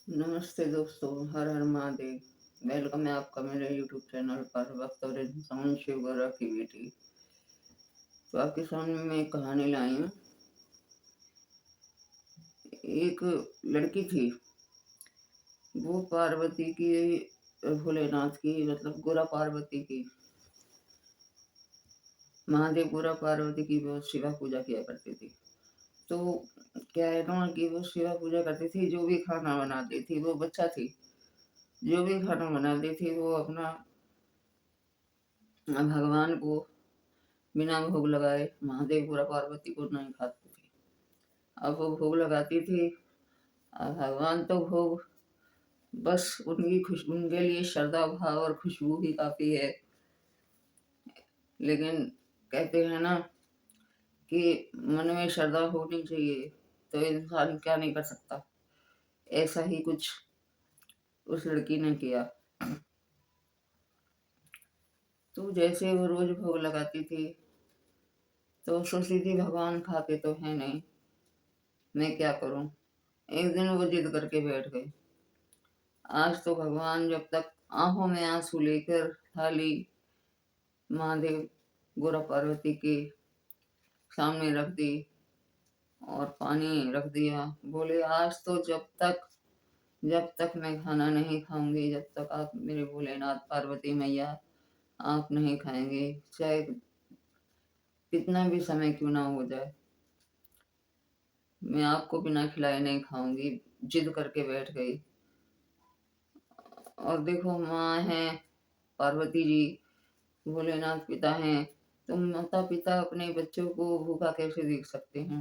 नमस्ते दोस्तों, हर हर महादेव। वेलकम है आपका मेरे यूट्यूब चैनल पर वक्त और इंसान शिव गौरव की बेटी। तो आपके सामने मैं एक कहानी लाई हूँ। एक लड़की थी, वो पार्वती की, भोलेनाथ की, मतलब गोरा पार्वती की, महादेव गोरा पार्वती की वो शिवा पूजा किया करती थी। तो क्या है ना कि वो शिवा पूजा करती थी, जो भी खाना बनाती थी, वो बच्चा थी, जो भी खाना बनाती थी वो अपना भगवान को बिना भोग लगाए, महादेव पूरा पार्वती को नहीं खाती थी। अब वो भोग लगाती थी, भगवान तो भोग बस उनके लिए श्रद्धा भाव और खुशबू ही काफी है। लेकिन कहते हैं ना कि मन में श्रद्धा होनी चाहिए, तो इंसान क्या नहीं कर सकता। ऐसा ही कुछ उस लड़की ने किया। तो जैसे वो रोज भोग लगाती थी, तो सोचती थी भगवान खाते तो है नहीं, मैं क्या करूं। एक दिन वो जिद करके बैठ गई, आज तो भगवान जब तक आंखों में आंसू लेकर थाली महादेव गोरा पार्वती के सामने रख दी और पानी रख दिया। बोले, आज तो जब तक मैं खाना नहीं खाऊंगी, जब तक आप मेरे भोलेनाथ पार्वती मैया आप नहीं खाएंगे, चाहे कितना भी समय क्यों ना हो जाए, मैं आपको बिना खिलाए नहीं खाऊंगी। जिद करके बैठ गई। और देखो, माँ है पार्वती जी, भोलेनाथ पिता हैं, तो माता पिता अपने बच्चों को भूखा कैसे देख सकते हैं।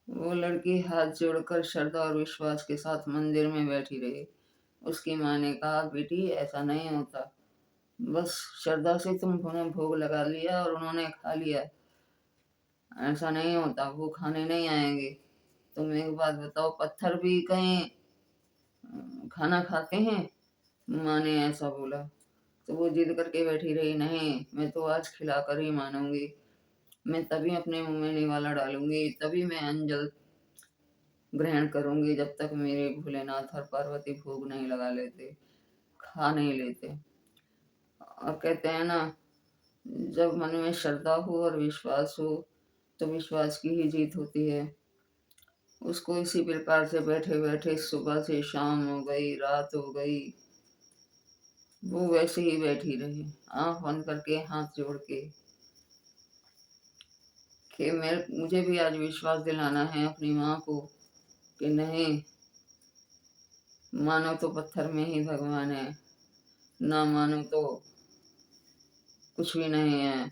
वो लड़की हाथ जोड़कर श्रद्धा और विश्वास के साथ मंदिर में बैठी रही। उसकी माँ ने कहा, बेटी ऐसा नहीं होता, बस श्रद्धा से तुमने भोग लगा लिया और उन्होंने खा लिया, ऐसा नहीं होता, वो खाने नहीं आएंगे। तुम एक बात बताओ, पत्थर भी कहीं खाना खाते हैं? माँ ने ऐसा बोला। तो वो जिद करके बैठी रही, नहीं, मैं तो आज खिलाकर ही मानूंगी, मैं तभी अपने मुंह में निवाला डालूंगी, तभी मैं अंजल ग्रहण करूंगी, जब तक मेरे भोलेनाथ और पार्वती भोग नहीं लगा लेते, खा नहीं लेते। और कहते हैं ना, जब मन में श्रद्धा हो और विश्वास हो, तो विश्वास की ही जीत होती है। उसको इसी प्रकार से बैठे बैठे सुबह से शाम हो गई, रात हो गई, वो वैसे ही बैठी रही, आंख बंद करके हाथ जोड़ के, कि मुझे भी आज विश्वास दिलाना है अपनी माँ को कि नहीं, मानो तो पत्थर में ही भगवान है, ना मानो तो कुछ भी नहीं है।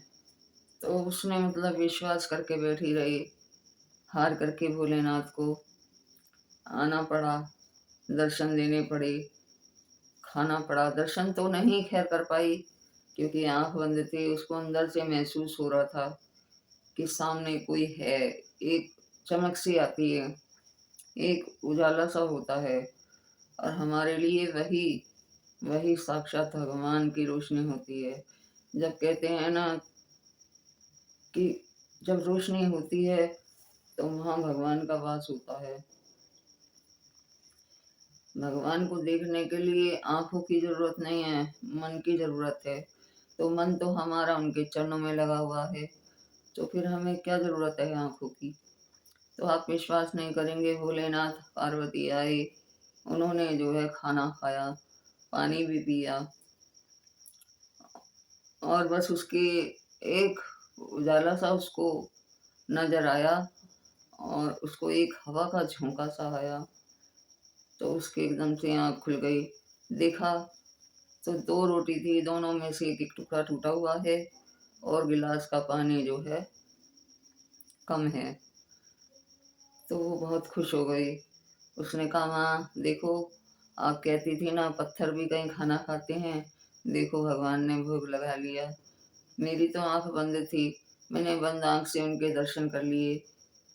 तो उसने मतलब विश्वास करके बैठी रही, हार करके भोलेनाथ को आना पड़ा, दर्शन देने पड़े, खाना पड़ा। दर्शन तो नहीं खैर कर पाई, क्योंकि आंख बंद थी, उसको अंदर से महसूस हो रहा था कि सामने कोई है, एक चमक सी आती है, एक उजाला सा होता है, और हमारे लिए वही वही साक्षात भगवान की रोशनी होती है। जब कहते हैं ना कि जब रोशनी होती है, तो वहाँ भगवान का वास होता है। भगवान को देखने के लिए आंखों की जरूरत नहीं है, मन की जरूरत है। तो मन तो हमारा उनके चरणों में लगा हुआ है, तो फिर हमें क्या जरूरत है आंखों की। तो आप विश्वास नहीं करेंगे, भोलेनाथ पार्वती आए, उन्होंने जो है खाना खाया, पानी भी पिया, और बस उसके एक उजाला सा उसको नजर आया, और उसको एक हवा का झोंका सा आया, तो उसके एकदम से आँख खुल गई। देखा तो दो रोटी थी, दोनों में से एक एक टुकड़ा टूटा हुआ है, और गिलास का पानी जो है कम है। तो वो बहुत खुश हो गई। उसने कहा, माँ देखो, आप कहती थी ना पत्थर भी कहीं खाना खाते हैं, देखो भगवान ने भोग लगा लिया। मेरी तो आंख बंद थी, मैंने बंद आंख से उनके दर्शन कर लिए।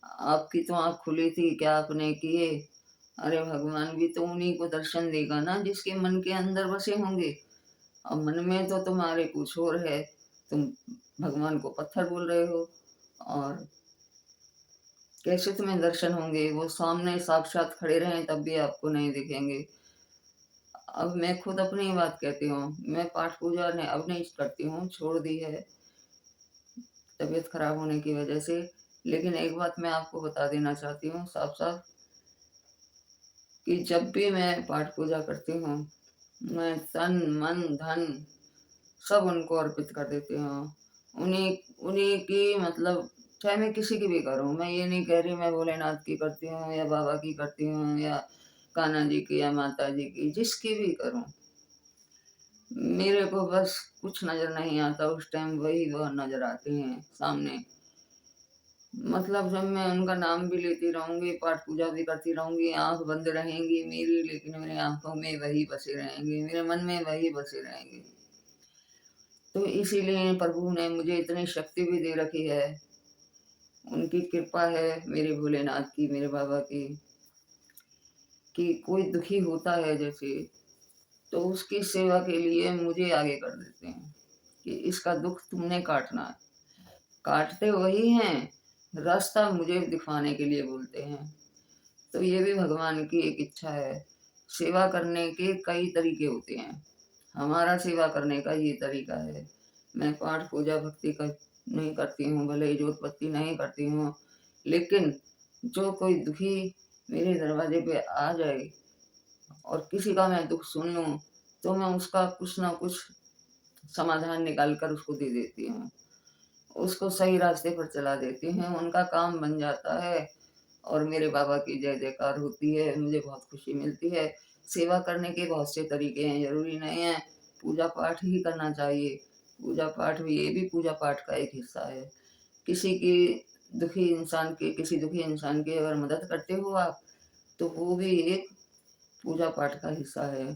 आपकी तो आंख खुली थी, क्या आपने किए? अरे भगवान भी तो उन्हीं को दर्शन देगा ना जिसके मन के अंदर बसे होंगे। अब मन में तो तुम्हारे कुछ और है, तुम भगवान को पत्थर बोल रहे हो। और कैसे तुम्हें दर्शन होंगे? वो सामने साक्षात खड़े रहें तब भी आपको नहीं दिखेंगे। अब मैं खुद अपनी ही बात कहती हूँ, मैं पाठ पूजा ने अब नहीं करती हूँ, छोड़ दी है तबीयत खराब होने की वजह से। लेकिन एक बात मैं आपको बता देना चाहती हूँ साफ-साफ कि जब भी मैं पाठ पूजा करती हूँ, मैं तन, मन, धन सब उनको अर्पित कर देती हूँ। उन्हीं उन्हीं की मतलब चाहे मैं किसी की भी करूँ, मैं ये नहीं कह रही मैं भोलेनाथ की करती हूँ या बाबा की करती हूँ या कान्हा जी की या माता जी की, जिसकी भी करूँ। मेरे को बस कुछ नज़र नहीं आता उस टाइम, वही वह नज़र आते हैं सामने। मतलब जब मैं उनका नाम भी लेती रहूँगी, पाठ पूजा भी करती रहूँगी, आँख बंद रहेंगी मेरी, लेकिन मेरी आँखों में वही बसे रहेंगे, मेरे मन में वही बसे रहेंगे। तो इसीलिए प्रभु ने मुझे इतनी शक्ति भी दे रखी है, उनकी कृपा है मेरे भोलेनाथ की, मेरे बाबा की, कि कोई दुखी होता है जैसे, तो उसकी सेवा के लिए मुझे आगे कर देते हैं कि इसका दुःख तुमने काटना है। काटते वही हैं, रास्ता मुझे दिखाने के लिए बोलते हैं। तो ये भी भगवान की एक इच्छा है। सेवा करने के कई तरीके होते हैं, हमारा सेवा करने का ये तरीका है। मैं पाठ पूजा भक्ति कर नहीं करती हूँ, भले ही जोत बत्ती नहीं करती हूँ, लेकिन जो कोई दुखी मेरे दरवाजे पे आ जाए और किसी का मैं दुःख सुन लूँ, तो मैं उसका कुछ ना कुछ समाधान निकाल कर उसको दे देती हूँ। उसको सही रास्ते पर चला देती हूँ, उनका काम बन जाता है और मेरे बाबा की जय-जयकार होती है, मुझे बहुत खुशी मिलती है। सेवा करने के बहुत से तरीके हैं, ज़रूरी नहीं है पूजा-पाठ ही करना चाहिए। पूजा-पाठ भी, ये भी पूजा-पाठ का एक हिस्सा है। किसी की किसी दुखी इंसान की अगर मदद करते हो आप, तो वो भी एक पूजा-पाठ का हिस्सा है।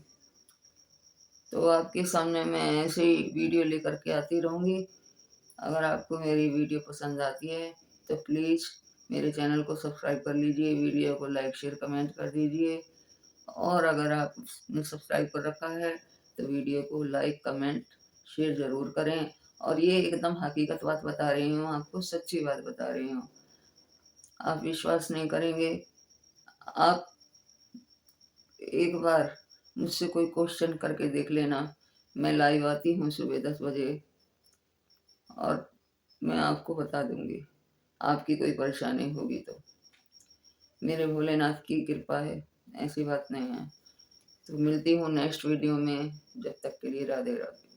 तो आपके सामने मैं ऐसे ही वीडियो लेकर के आती रहूँगी। अगर आपको मेरी वीडियो पसंद आती है, तो प्लीज़ मेरे चैनल को सब्सक्राइब कर लीजिए, वीडियो को लाइक, शेयर, कमेंट कर दीजिए। और अगर आपने सब्सक्राइब कर रखा है, तो वीडियो को लाइक, कमेंट, शेयर ज़रूर करें। और ये एकदम हकीकत बात बता रही हूँ, आपको सच्ची बात बता रही हूँ। आप विश्वास नहीं करेंगे, आप एक बार मुझसे कोई क्वेश्चन करके देख लेना। मैं लाइव आती हूँ सुबह 10 बजे और मैं आपको बता दूँगी, आपकी कोई परेशानी होगी तो। मेरे भोलेनाथ की कृपा है, ऐसी बात नहीं है। तो मिलती हूँ नेक्स्ट वीडियो में, जब तक के लिए राधे राधे।